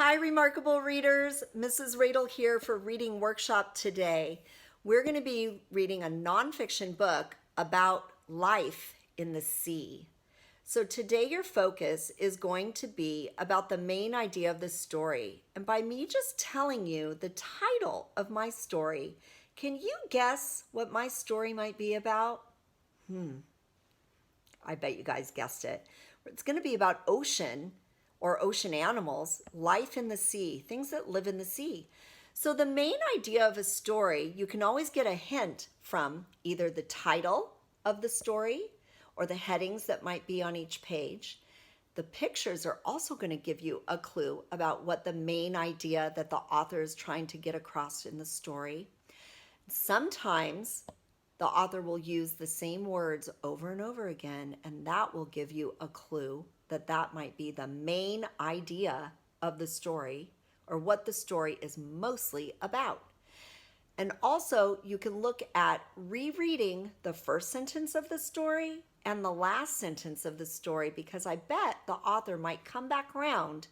Hi, remarkable readers. Mrs. Radel here for Reading Workshop today. We're going to be reading a nonfiction book about life in the sea. So today your focus is going to be about the main idea of the story. And by me just telling you the title of my story, can you guess what my story might be about? I bet you guys guessed it. It's going to be about ocean or ocean animals, life in the sea, things that live in the sea. So the main idea of a story, you can always get a hint from either the title of the story or the headings that might be on each page. The pictures are also going to give you a clue about what the main idea that the author is trying to get across in the story. Sometimes the author will use the same words over and over again, and that will give you a clue that that might be the main idea of the story or what the story is mostly about. And also, you can look at rereading the first sentence of the story and the last sentence of the story, because I bet the author might come back around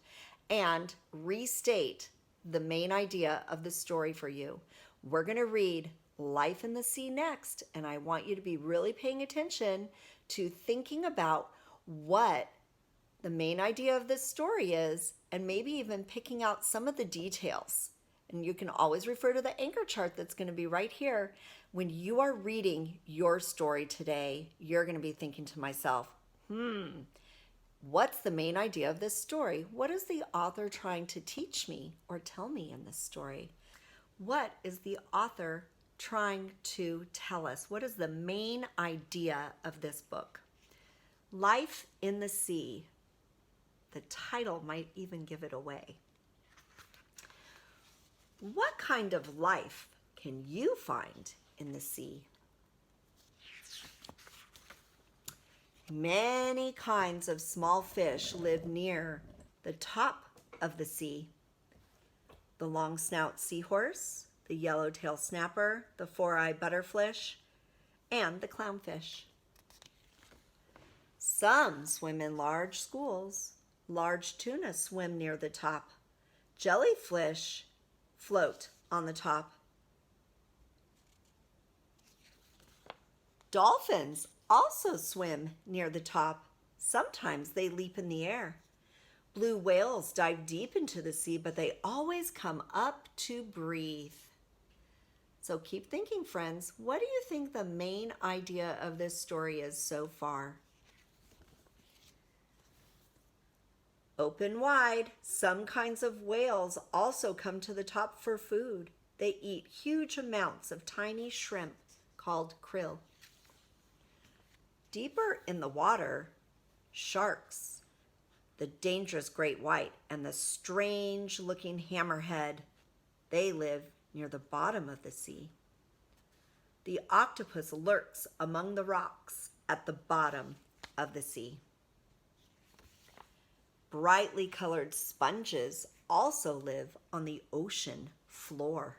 and restate the main idea of the story for you. We're going to read Life in the Sea next, and I want you to be really paying attention to thinking about what the main idea of this story is, and maybe even picking out some of the details. And you can always refer to the anchor chart that's going to be right here. When you are reading your story today, you're going to be thinking to myself, what's the main idea of this story? What is the author trying to teach me or tell me in this story? What is the author trying to tell us? What is the main idea of this book? Life in the Sea. The title might even give it away. What kind of life can you find in the sea? Many kinds of small fish live near the top of the sea. The long snout seahorse, the yellowtail snapper, the four-eye butterfish, and the clownfish. Some swim in large schools. Large tuna swim near the top. Jellyfish float on the top. Dolphins also swim near the top. Sometimes they leap in the air. Blue whales dive deep into the sea, but they always come up to breathe. So keep thinking, friends. What do you think the main idea of this story is so far? Open wide, some kinds of whales also come to the top for food. They eat huge amounts of tiny shrimp called krill. Deeper in the water, sharks, the dangerous great white, and the strange-looking hammerhead, they live near the bottom of the sea. The octopus lurks among the rocks at the bottom of the sea. Brightly colored sponges also live on the ocean floor.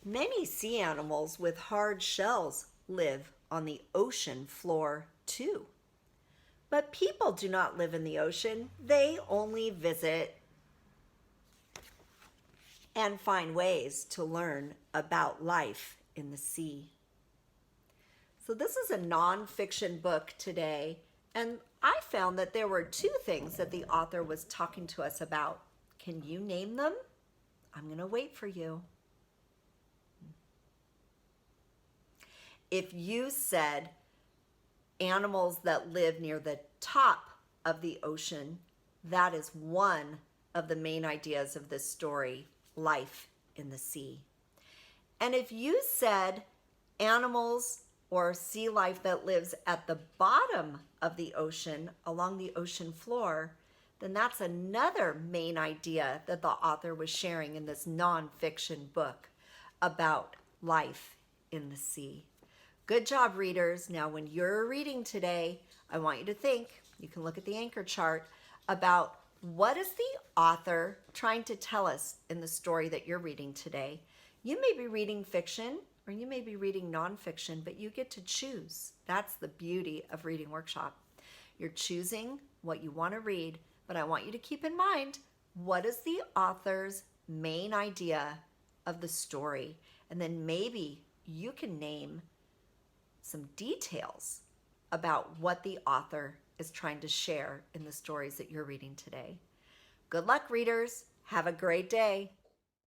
Many sea animals with hard shells live on the ocean floor too. But people do not live in the ocean. They only visit and find ways to learn about life in the sea. So this is a nonfiction book today. And I found that there were two things that the author was talking to us about. Can you name them? I'm going to wait for you. If you said animals that live near the top of the ocean, that is one of the main ideas of this story, life in the sea. And if you said animals or sea life that lives at the bottom of the ocean, along the ocean floor, then that's another main idea that the author was sharing in this nonfiction book about life in the sea. Good job, readers. Now, when you're reading today, I want you to think, you can look at the anchor chart, about what is the author trying to tell us in the story that you're reading today. You may be reading fiction, or you may be reading nonfiction, but you get to choose. That's the beauty of Reading Workshop. You're choosing what you want to read But I want you to keep in mind, what is the author's main idea of the story? And then maybe you can name some details about what the author is trying to share in the stories that you're reading today. Good luck, readers. Have a great day.